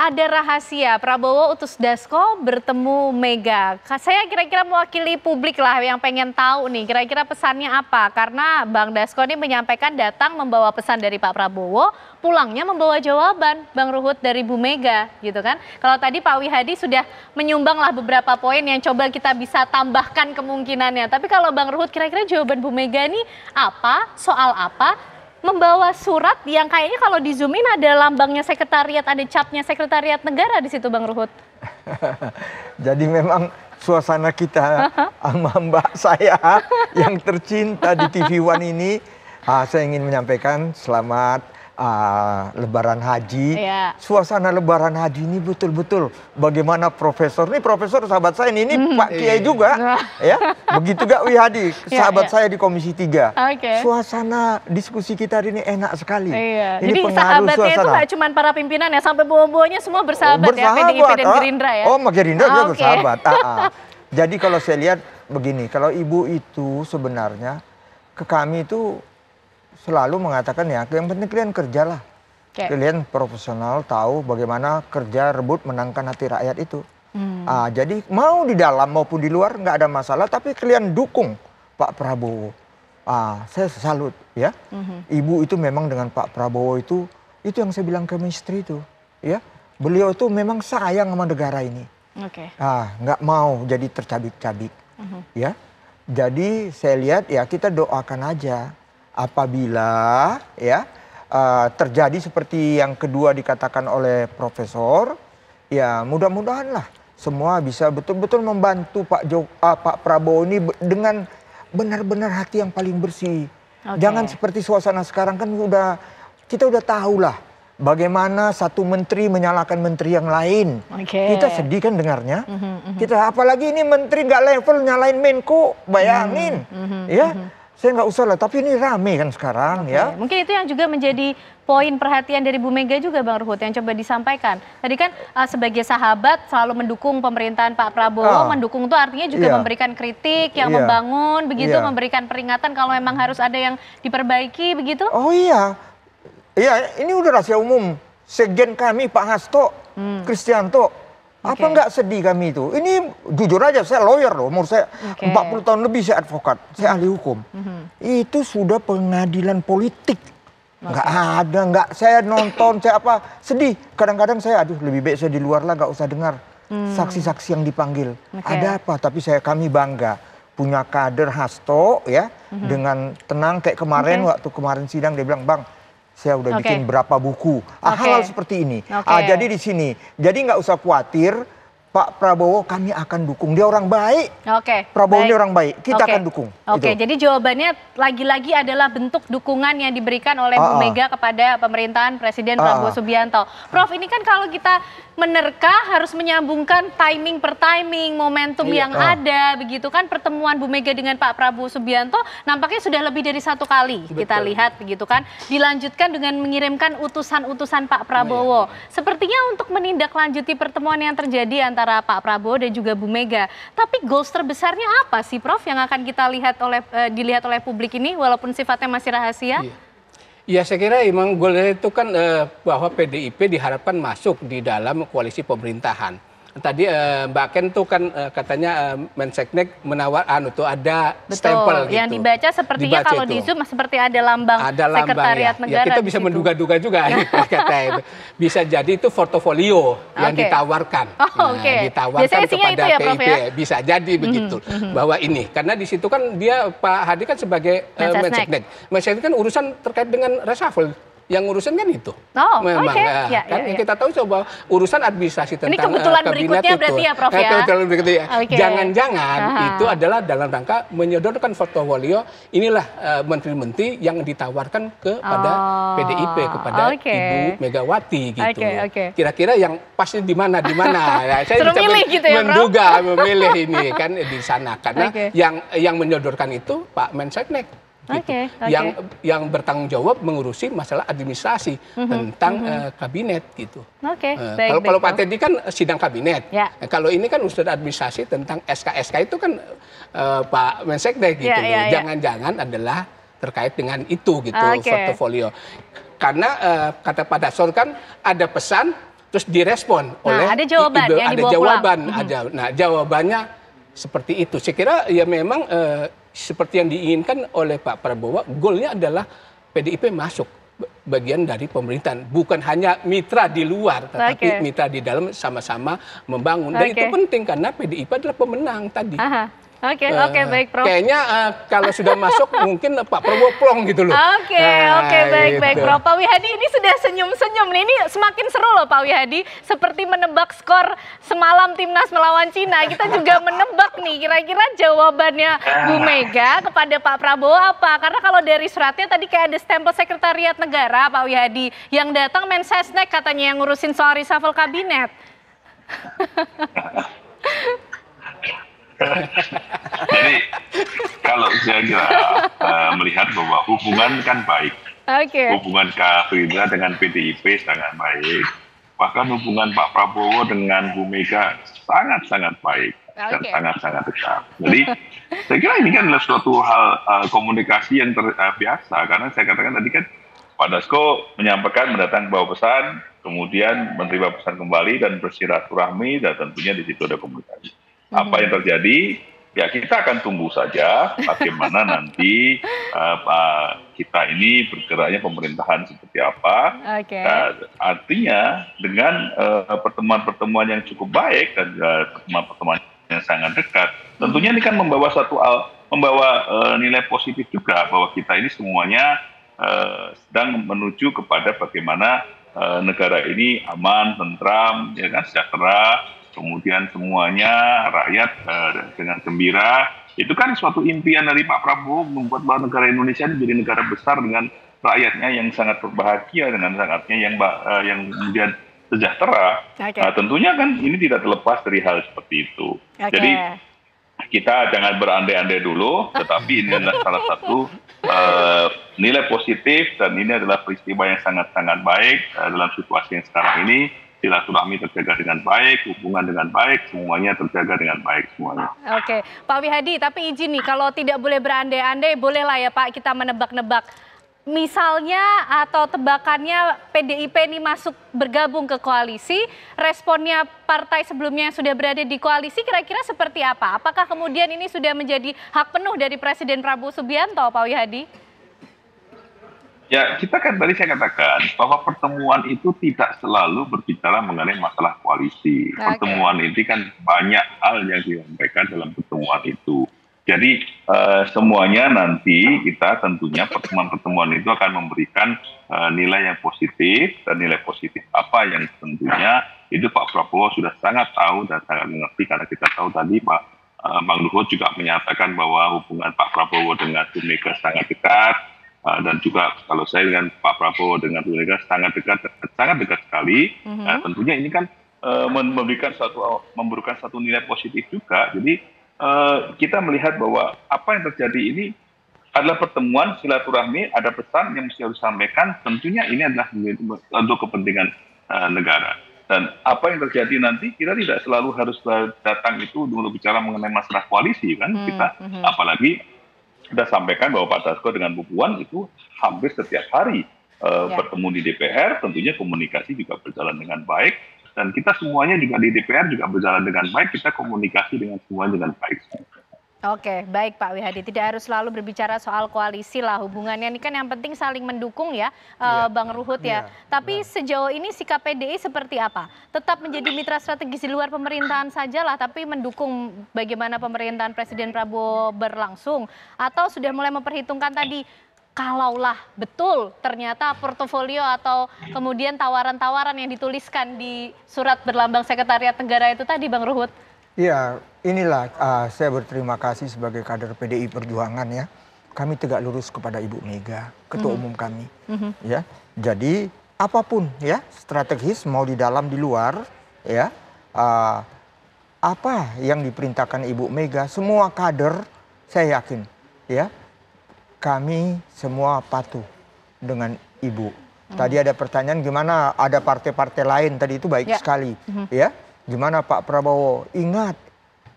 ada rahasia Prabowo utus Dasko bertemu Mega. Saya kira-kira mewakili publik lah yang pengen tahu nih kira-kira pesannya apa. Karena Bang Dasko ini menyampaikan datang membawa pesan dari Pak Prabowo, pulangnya membawa jawaban Bang Ruhut dari Bu Mega gitu kan. Kalau tadi Pak Wihadi sudah menyumbang lah beberapa poin yang coba kita bisa tambahkan kemungkinannya. Tapi kalau Bang Ruhut kira-kira jawaban Bu Mega ini apa, soal apa? Membawa surat yang kayaknya kalau di zoom in ada lambangnya sekretariat, ada capnya sekretariat negara di situ Bang Ruhut. Jadi memang suasana kita sama mbak saya yang tercinta di TV One ini, saya ingin menyampaikan selamat Lebaran Haji. Ya. Suasana Lebaran Haji ini betul-betul bagaimana profesor sahabat saya ini Pak Kiai juga, ya begitu gak Wihadi sahabat saya di Komisi 3. Suasana diskusi kita hari ini enak sekali. Ini jadi sahabatnya itu gak cuma para pimpinan ya, sampai bawa-bawanya semua bersahabat ya, PDIP dan Gerindra ya. Oh, sama Gerindra juga bersahabat. Jadi kalau saya lihat begini, kalau ibu itu sebenarnya ke kami itu selalu mengatakan ya, yang penting kalian kerjalah. Kalian profesional, tahu bagaimana kerja rebut menangkan hati rakyat itu. Jadi mau di dalam maupun di luar nggak ada masalah, tapi kalian dukung Pak Prabowo. Saya salut ya. Ibu itu memang dengan Pak Prabowo itu yang saya bilang chemistry itu. Ya, beliau itu memang sayang sama negara ini. Nggak mau jadi tercabik-cabik. Ya, jadi saya lihat ya kita doakan aja. Apabila ya terjadi seperti yang kedua dikatakan oleh Profesor, ya mudah-mudahan lah semua bisa betul-betul membantu Pak Prabowo ini dengan benar-benar hati yang paling bersih. Jangan seperti suasana sekarang kan kita udah tahu lah bagaimana satu menteri menyalahkan menteri yang lain. Kita sedih kan dengarnya. Kita apalagi ini menteri nggak level nyalain Menko, bayangin ya. Saya nggak usah lah, tapi ini rame kan sekarang ya. Mungkin itu yang juga menjadi poin perhatian dari Bu Mega juga Bang Ruhut yang coba disampaikan. Tadi kan sebagai sahabat selalu mendukung pemerintahan Pak Prabowo, mendukung itu artinya juga memberikan kritik yang membangun, begitu memberikan peringatan kalau memang harus ada yang diperbaiki begitu. Oh iya, ini udah rahasia umum. Sekjen kami Pak Hasto Kristianto. Apa nggak sedih kami itu? Ini jujur aja, saya lawyer loh, umur saya 40 tahun lebih saya advokat, saya ahli hukum. Itu sudah pengadilan politik. Nggak ada, saya nonton, saya sedih. Kadang-kadang saya, lebih baik saya di luar lah, nggak usah dengar saksi-saksi yang dipanggil. Ada apa? Tapi kami bangga punya kader Hasto ya, dengan tenang kayak kemarin, waktu kemarin sidang dia bilang, Bang, saya udah bikin berapa buku, hal-hal seperti ini. Jadi di sini, jadi nggak usah khawatir, Pak Prabowo kami akan dukung. Dia orang baik. Prabowo ini orang baik, kita akan dukung. Jadi jawabannya lagi-lagi adalah bentuk dukungan yang diberikan oleh Bu Mega kepada pemerintahan Presiden Prabowo Subianto. Prof, ini kan kalau kita menerka harus menyambungkan timing per timing, momentum yang ada, begitu kan pertemuan Bu Mega dengan Pak Prabowo Subianto nampaknya sudah lebih dari satu kali kita lihat begitu kan, dilanjutkan dengan mengirimkan utusan-utusan Pak Prabowo. Sepertinya untuk menindaklanjuti pertemuan yang terjadi antara Pak Prabowo dan juga Bu Mega. Tapi goals terbesarnya apa sih Prof yang akan kita dilihat oleh publik ini walaupun sifatnya masih rahasia? Ya saya kira memang goalnya itu kan bahwa PDIP diharapkan masuk di dalam koalisi pemerintahan. Tadi Mbak Ken tuh kan katanya Menseknek menawar tuh ada stempel gitu. Yang dibaca sepertinya kalau di Zoom seperti ada lambang sekretariat negara. Ya kita bisa menduga-duga juga katanya. Bisa jadi itu portofolio yang ditawarkan. Ditawarkan kepada PDIP. Bisa jadi begitu. Bahwa ini karena di situ kan dia Pak Hadi kan sebagai Menseknek. Menseknek kan urusan terkait dengan reshuffle. Yang urusan kan itu. Memang kita tahu coba urusan administrasi tentang ini kebetulan berikutnya berarti ya Prof ya. Jangan-jangan itu adalah dalam rangka menyodorkan portofolio inilah menteri-menteri yang ditawarkan kepada PDIP kepada Ibu Megawati gitu. Kira-kira yang pasti di mana saya bisa memilih ini kan di sana karena yang menyodorkan itu Pak Menseknek. Yang bertanggung jawab mengurusi masalah administrasi tentang kabinet gitu. Kalau Pak Teddy kan sidang kabinet. Kalau ini kan urusan administrasi tentang SK itu kan Pak Menseknek gitu. Jangan-jangan adalah terkait dengan itu gitu portofolio. Karena kata Pak Dasor kan ada pesan terus direspon oleh ada jawaban yang ada dibawa jawaban, pulang. ada. Nah, jawabannya seperti itu. Saya kira ya memang seperti yang diinginkan oleh Pak Prabowo, goalnya adalah PDIP masuk bagian dari pemerintahan, bukan hanya mitra di luar, tetapi mitra di dalam sama-sama membangun. Dan itu penting karena PDIP adalah pemenang tadi. Oke, baik Prof. Kayaknya kalau sudah masuk mungkin Pak Prabowo plong gitu loh. Oke, baik Prof. Pak Wihadi ini sudah senyum-senyum nih. Ini semakin seru loh Pak Wihadi. Seperti menebak skor semalam Timnas melawan Cina. Kita juga menebak nih kira-kira jawabannya Bu Mega kepada Pak Prabowo apa. Karena kalau dari suratnya tadi kayak ada stempel Sekretariat Negara Pak Wihadi. Yang datang Mensesnek katanya yang ngurusin soal reshuffle kabinet. Jadi kalau saya kira melihat bahwa hubungan kan baik, hubungan Kak Frida dengan PDIP sangat baik, bahkan hubungan Pak Prabowo dengan Bu Mega sangat-sangat baik dan sangat-sangat dekat. Jadi saya kira ini kan adalah suatu hal komunikasi yang biasa, karena saya katakan tadi kan Pak Dasko menyampaikan mendatang bawa pesan, kemudian menerima pesan kembali dan bersilaturahmi, dan tentunya di situ ada komunikasi. Apa yang terjadi, ya kita akan tunggu saja bagaimana nanti kita ini bergeraknya pemerintahan seperti apa. Artinya dengan pertemuan-pertemuan yang cukup baik dan pertemuan-pertemuan yang sangat dekat, tentunya ini kan membawa nilai positif juga bahwa kita ini semuanya sedang menuju kepada bagaimana negara ini aman, tentram, ya kan, sejahtera. Kemudian semuanya rakyat dengan gembira. Itu kan suatu impian dari Pak Prabowo membuat bahwa negara Indonesia ini menjadi negara besar dengan rakyatnya yang sangat berbahagia, dengan rakyatnya yang kemudian sejahtera. Nah, tentunya kan ini tidak terlepas dari hal seperti itu. Jadi kita jangan berandai-andai dulu, tetapi ini adalah salah satu nilai positif, dan ini adalah peristiwa yang sangat-sangat baik dalam situasi yang sekarang ini. Silaturahmi terjaga dengan baik, hubungan dengan baik, semuanya terjaga dengan baik semuanya. Oke, Pak Wihadi, tapi izin nih, kalau tidak boleh berandai-andai, bolehlah ya Pak kita menebak-nebak. Misalnya atau tebakannya PDIP ini masuk bergabung ke koalisi, responnya partai sebelumnya yang sudah berada di koalisi kira-kira seperti apa? Apakah kemudian ini sudah menjadi hak penuh dari Presiden Prabowo Subianto, Pak Wihadi? Ya, kita kan tadi saya katakan bahwa pertemuan itu tidak selalu berbicara mengenai masalah koalisi. Pertemuan ini kan banyak hal yang disampaikan dalam pertemuan itu. Jadi semuanya nanti kita tentunya pertemuan-pertemuan itu akan memberikan nilai yang positif, dan nilai positif apa yang tentunya itu Pak Prabowo sudah sangat tahu dan sangat mengerti, karena kita tahu tadi Bang Luhut juga menyatakan bahwa hubungan Pak Prabowo dengan Bu Mega sangat dekat. Dan juga kalau saya dengan Pak Prabowo dengan Bu Mega sangat dekat sekali. Nah, tentunya ini kan memberikan satu nilai positif juga. Jadi kita melihat bahwa apa yang terjadi ini adalah pertemuan silaturahmi, ada pesan yang mesti harus disampaikan. Tentunya ini adalah untuk kepentingan negara. Dan apa yang terjadi nanti kita tidak selalu harus datang itu untuk bicara mengenai masalah koalisi kan kita, apalagi sudah sampaikan bahwa Pak Dasko dengan Bu Puan itu hampir setiap hari bertemu di DPR, tentunya komunikasi juga berjalan dengan baik, dan kita semuanya juga di DPR juga berjalan dengan baik, kita komunikasi dengan semuanya dengan baik. Oke, baik Pak Wihadi, tidak harus selalu berbicara soal koalisi lah, hubungannya ini kan yang penting saling mendukung ya, Bang Ruhut ya. Tapi sejauh ini sikap PDI seperti apa? Tetap menjadi mitra strategis di luar pemerintahan saja lah, tapi mendukung bagaimana pemerintahan Presiden Prabowo berlangsung? Atau sudah mulai memperhitungkan tadi, kalaulah betul ternyata portofolio atau kemudian tawaran-tawaran yang dituliskan di surat berlambang Sekretariat Negara itu tadi, Bang Ruhut? Ya, inilah saya berterima kasih sebagai kader PDI Perjuangan ya. Kami tegak lurus kepada Ibu Mega, Ketua Umum kami. Ya, jadi apapun ya strategis mau di dalam di luar ya, apa yang diperintahkan Ibu Mega, semua kader saya yakin ya, kami semua patuh dengan Ibu. Tadi ada pertanyaan gimana ada partai-partai lain, tadi itu baik sekali ya. Gimana Pak Prabowo? Ingat,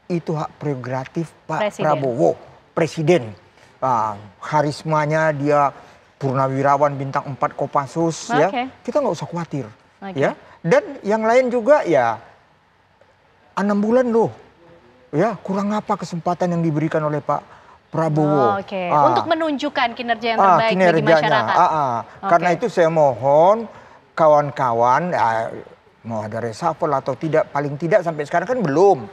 itu hak prerogatif Pak Prabowo, Presiden. Karismanya dia purnawirawan bintang 4 Kopassus ya. Kita nggak usah khawatir. ya. Dan yang lain juga ya 6 bulan loh, ya kurang apa kesempatan yang diberikan oleh Pak Prabowo. Untuk menunjukkan kinerja yang terbaik bagi masyarakat. Karena itu saya mohon kawan-kawan, mau ada reshuffle atau tidak, paling tidak sampai sekarang kan belum.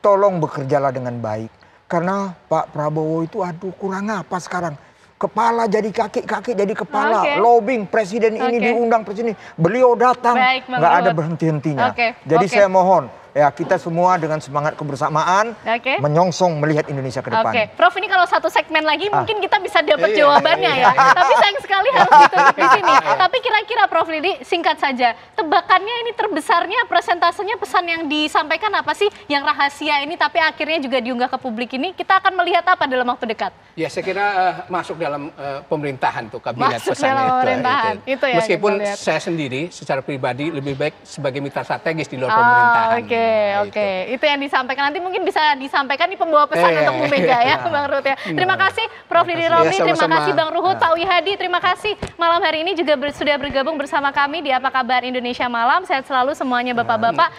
Tolong bekerjalah dengan baik. Karena Pak Prabowo itu aduh kurang apa sekarang. Kepala jadi kaki, kaki jadi kepala, lobbying presiden ini diundang presiden, beliau datang, nggak ada berhenti-hentinya. Jadi saya mohon, ya kita semua dengan semangat kebersamaan menyongsong melihat Indonesia ke depan. Prof, ini kalau satu segmen lagi mungkin kita bisa dapat jawabannya ya. Tapi sayang sekali harus ditutup di sini. Tapi kira-kira Prof Lidi singkat saja, tebakannya ini terbesarnya presentasenya pesan yang disampaikan apa sih yang rahasia ini tapi akhirnya juga diunggah ke publik ini, kita akan melihat apa dalam waktu dekat? Ya saya kira masuk dalam pemerintahan tuh kabinet pesannya itu. Ya, meskipun saya sendiri secara pribadi lebih baik sebagai mitra strategis di luar pemerintahan. Itu yang disampaikan, nanti mungkin bisa disampaikan di pembawa pesan untuk Bu Mega ya Bang Ruhut ya. Terima kasih Prof Lidi Romli, terima kasih Bang Ruhut, Pak Wihadi, terima kasih malam hari ini juga sudah bergabung bersama kami di Apa Kabar Indonesia Malam. Sehat selalu semuanya Bapak-bapak.